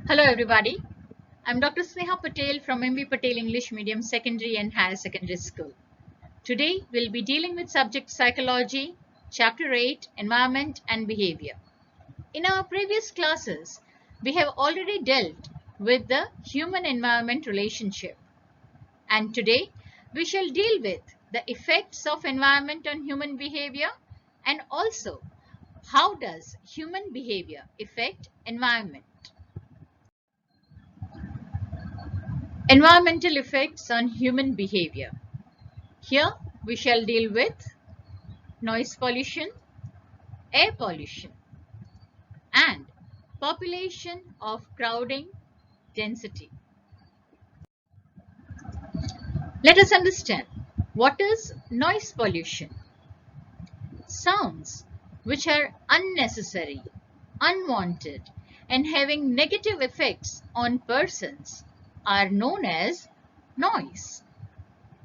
Hello everybody, I'm Dr. Sneha Patel from MB Patel English Medium Secondary and Higher Secondary School. Today we'll be dealing with subject Psychology, Chapter 8, Environment and Behavior. In our previous classes, we have already dealt with the human-environment relationship. And today we shall deal with the effects of environment on human behavior and also how does human behavior affect environment. Environmental effects on human behavior. Here we shall deal with noise pollution, air pollution, and population of crowding density. Let us understand what is noise pollution. Sounds which are unnecessary, unwanted, and having negative effects on persons are known as noise.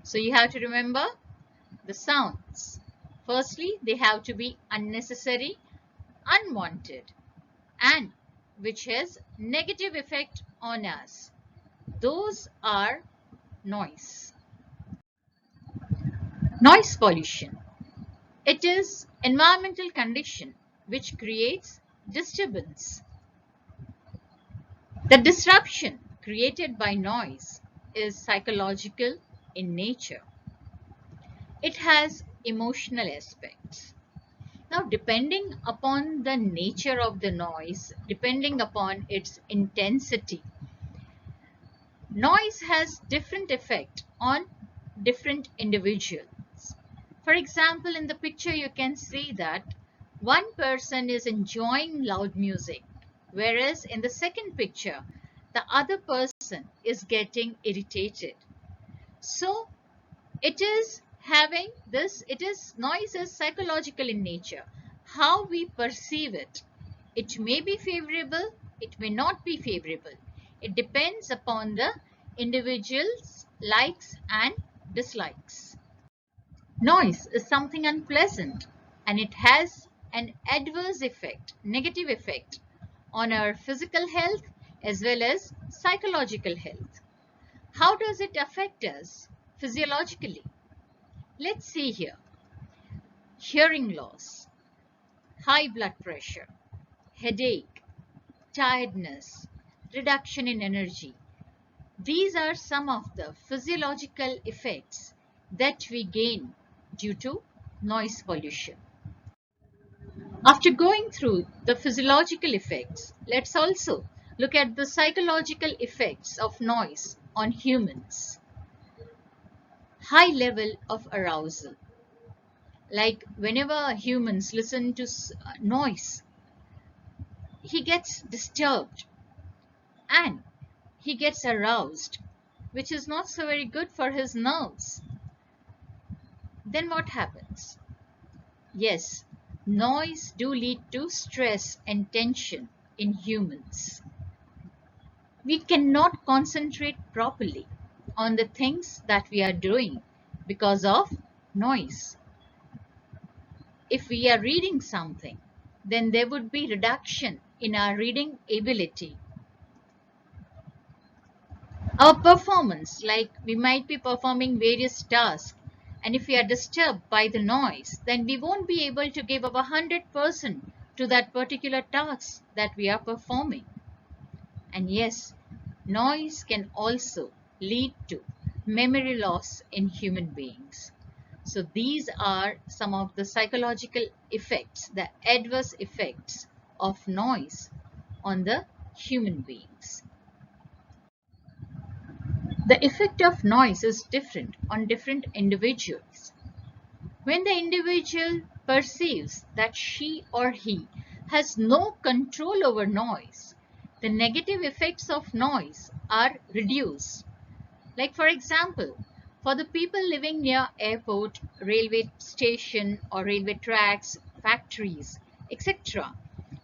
So you have to remember the sounds. Firstly, they have to be unnecessary, unwanted, and which has negative effect on us. Those are noise. Noise pollution. It is environmental condition which creates disturbance. The disruption created by noise is psychological in nature. It has emotional aspects. Now, depending upon the nature of the noise, depending upon its intensity, noise has different effect on different individuals. For example, in the picture you can see that one person is enjoying loud music, whereas in the second picture, the other person is getting irritated. So, noise is psychological in nature. How we perceive it. It may be favorable, it may not be favorable. It depends upon the individual's likes and dislikes. Noise is something unpleasant and it has an adverse effect, negative effect on our physical health as well as psychological health. How does it affect us physiologically? Let's see here. Hearing loss, high blood pressure, headache, tiredness, reduction in energy. These are some of the physiological effects that we gain due to noise pollution. After going through the physiological effects, let's also look at the psychological effects of noise on humans. High level of arousal. Like whenever humans listen to noise, he gets disturbed and he gets aroused, which is not so very good for his nerves. Then what happens? Yes, noise do lead to stress and tension in humans. We cannot concentrate properly on the things that we are doing because of noise. If we are reading something, then there would be reduction in our reading ability. Our performance, like we might be performing various tasks, and if we are disturbed by the noise, then we won't be able to give our 100% to that particular task that we are performing. And yes, noise can also lead to memory loss in human beings. So these are some of the psychological effects, the adverse effects of noise on the human beings. The effect of noise is different on different individuals. When the individual perceives that she or he has no control over noise, the negative effects of noise are reduced. Like for example, for the people living near airport, railway station or railway tracks, factories, etc.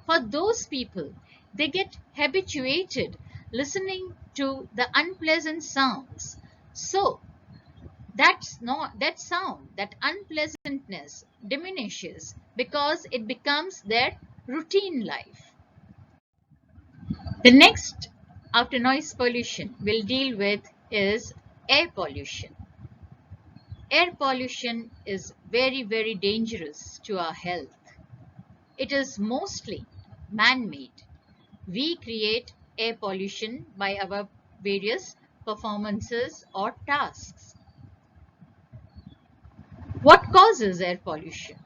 For those people, they get habituated listening to the unpleasant sounds. So that unpleasantness diminishes because it becomes their routine life. The next after noise pollution we'll deal with is air pollution. Air pollution is very, very dangerous to our health. It is mostly man-made. We create air pollution by our various performances or tasks. What causes air pollution?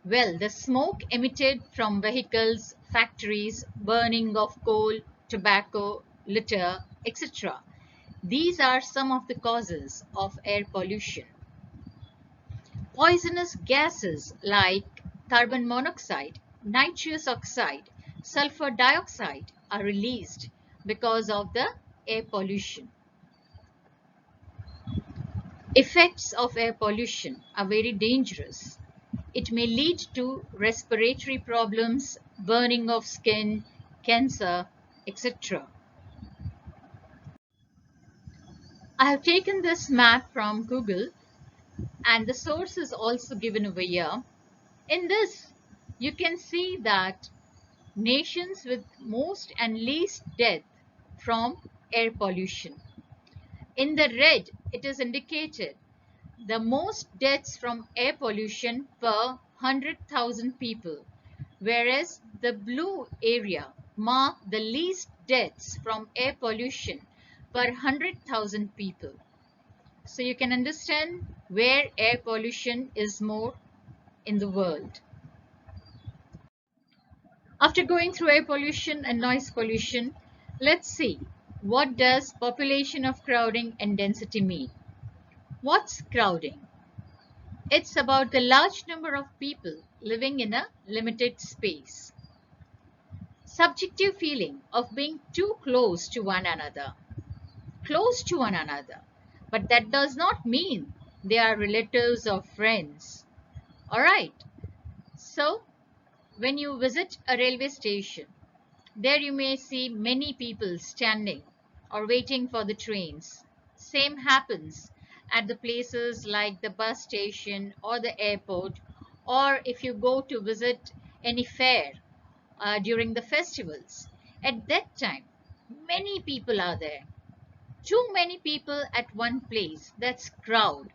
Well, the smoke emitted from vehicles, factories, burning of coal, tobacco, litter, etc. These are some of the causes of air pollution. Poisonous gases like carbon monoxide, nitrous oxide, sulfur dioxide are released because of the air pollution. Effects of air pollution are very dangerous. It may lead to respiratory problems, burning of skin, cancer, etc. I have taken this map from Google and the source is also given over here. In this, you can see that nations with most and least death from air pollution. In the red, it is indicated the most deaths from air pollution per 100,000 people, whereas the blue area mark the least deaths from air pollution per 100,000 people. So you can understand where air pollution is more in the world. After going through air pollution and noise pollution, let's see what does population of crowding and density mean. What's crowding? It's about the large number of people living in a limited space. Subjective feeling of being too close to one another. Close to one another. But that does not mean they are relatives or friends. Alright, so when you visit a railway station, there you may see many people standing or waiting for the trains. Same happens at the places like the bus station or the airport, or if you go to visit any fair during the festivals. At that time, many people are there. Too many people at one place, that's crowd.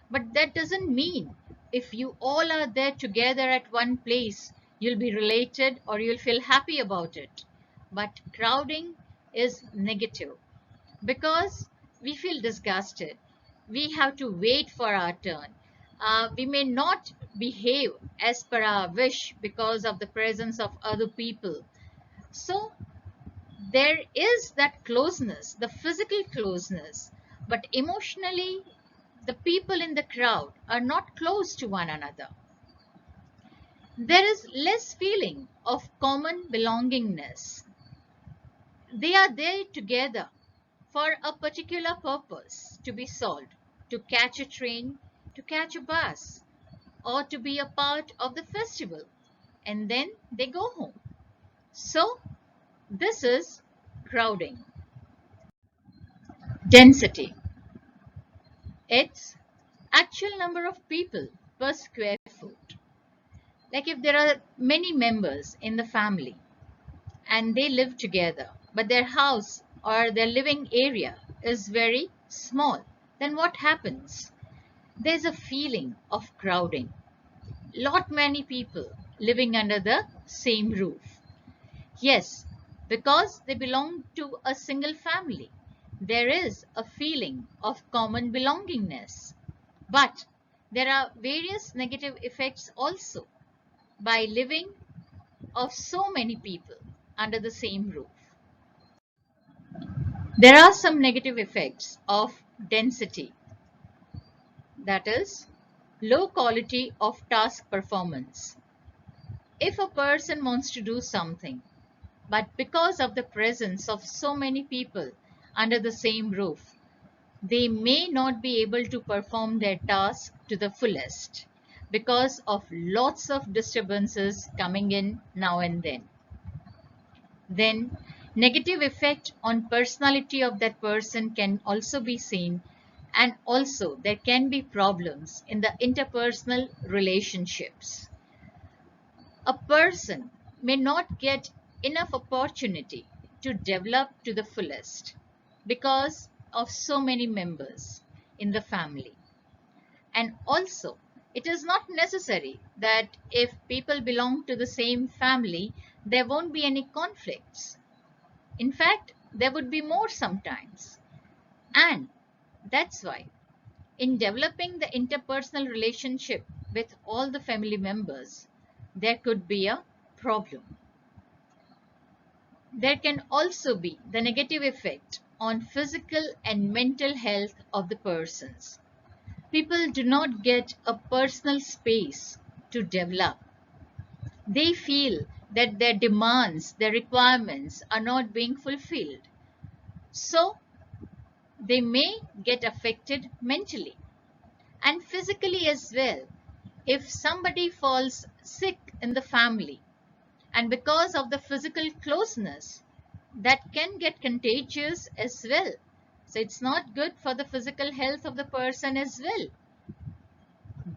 But that doesn't mean if you all are there together at one place, you'll be related or you'll feel happy about it. But crowding is negative because we feel disgusted. We have to wait for our turn. We may not behave as per our wish because of the presence of other people. So there is that closeness, the physical closeness, but emotionally, the people in the crowd are not close to one another. There is less feeling of common belongingness. They are there together for a particular purpose to be solved, to catch a train, to catch a bus, or to be a part of the festival, and then they go home. So, this is crowding. Density. It's actual number of people per square foot. Like if there are many members in the family and they live together, but their house or their living area is very small, then what happens? There's a feeling of crowding. Lot many people living under the same roof. Yes, because they belong to a single family. There is a feeling of common belongingness. But there are various negative effects also by living of so many people under the same roof. There are some negative effects of density, that is, low quality of task performance. If a person wants to do something, but because of the presence of so many people under the same roof, they may not be able to perform their task to the fullest because of lots of disturbances coming in now and then. Then negative effect on personality of that person can also be seen, and also there can be problems in the interpersonal relationships. A person may not get enough opportunity to to develop to the fullest because of so many members in the family. And also, it is not necessary that if people belong to the same family, there won't be any conflicts. In fact, there would be more sometimes. And that's why, in developing the interpersonal relationship with all the family members, there could be a problem. There can also be the negative effect on physical and mental health of the persons. People do not get a personal space to develop. They feel that their demands, their requirements are not being fulfilled. So they may get affected mentally and physically as well. If somebody falls sick in the family, and because of the physical closeness, that can get contagious as well. So it's not good for the physical health of the person as well.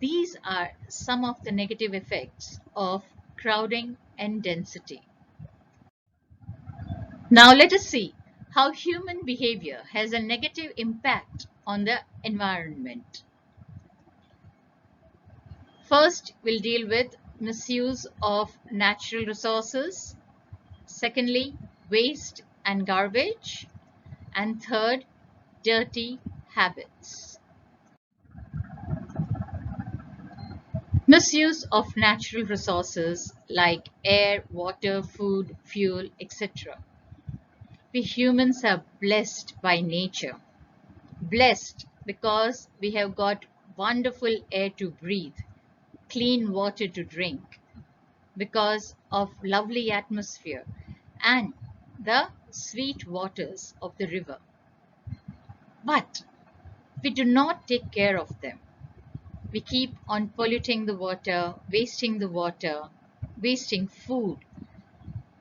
These are some of the negative effects of crowding and density. Now let us see how human behavior has a negative impact on the environment. First, we'll deal with misuse of natural resources. Secondly, waste and garbage. And third, dirty habits. Misuse of natural resources like air, water, food, fuel, etc. We humans are blessed by nature. Blessed because we have got wonderful air to breathe, clean water to drink, because of lovely atmosphere and the sweet waters of the river. But we do not take care of them. We keep on polluting the water, wasting food,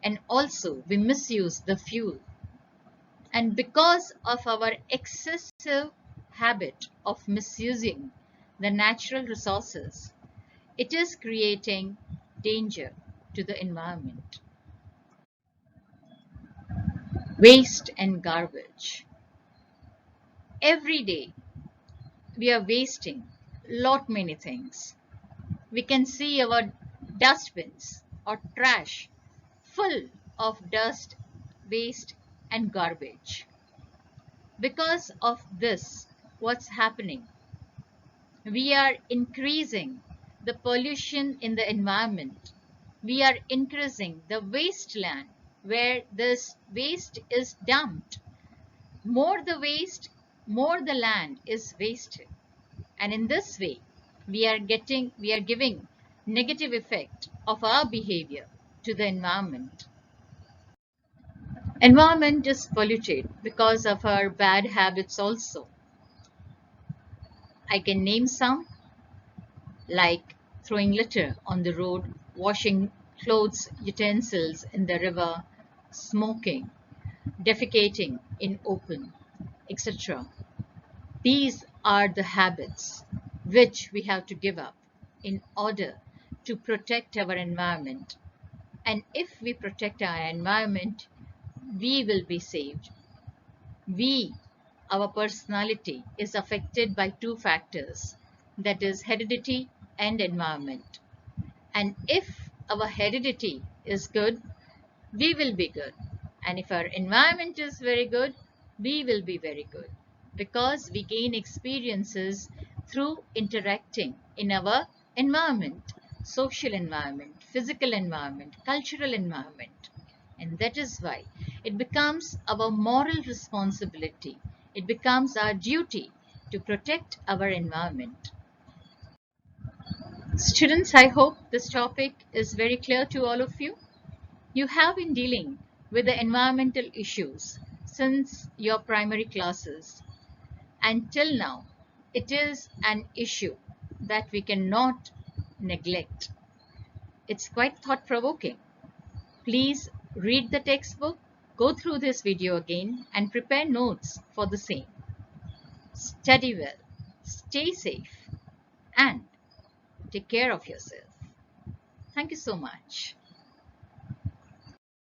and also we misuse the fuel. And because of our excessive habit of misusing the natural resources, it is creating danger to the environment. Waste and garbage. Every day we are wasting lot many things. We can see our dustbins or trash full of dust, waste and garbage. Because of this, what's happening? We are increasing the pollution in the environment. We are increasing the wasteland where this waste is dumped. More the waste, more the land is wasted. And in this way, we are giving negative effect of our behavior to the environment. Environment is polluted because of our bad habits also. I can name some like throwing litter on the road, washing clothes, utensils in the river, smoking, defecating in open, etc. These are the habits which we have to give up in order to protect our environment. And if we protect our environment, we will be saved. Our personality is affected by two factors, that is heredity and environment. And if our heredity is good, we will be good. And if our environment is very good, we will be very good, because we gain experiences through interacting in our environment, social environment, physical environment, cultural environment. And that is why it becomes our moral responsibility, it becomes our duty to protect our environment. Students, I hope this topic is very clear to all of you. You have been dealing with the environmental issues since your primary classes, and till now it is an issue that we cannot neglect. It's quite thought-provoking. Please read the textbook, go through this video again and prepare notes for the same. Study well, stay safe and take care of yourself. Thank you so much.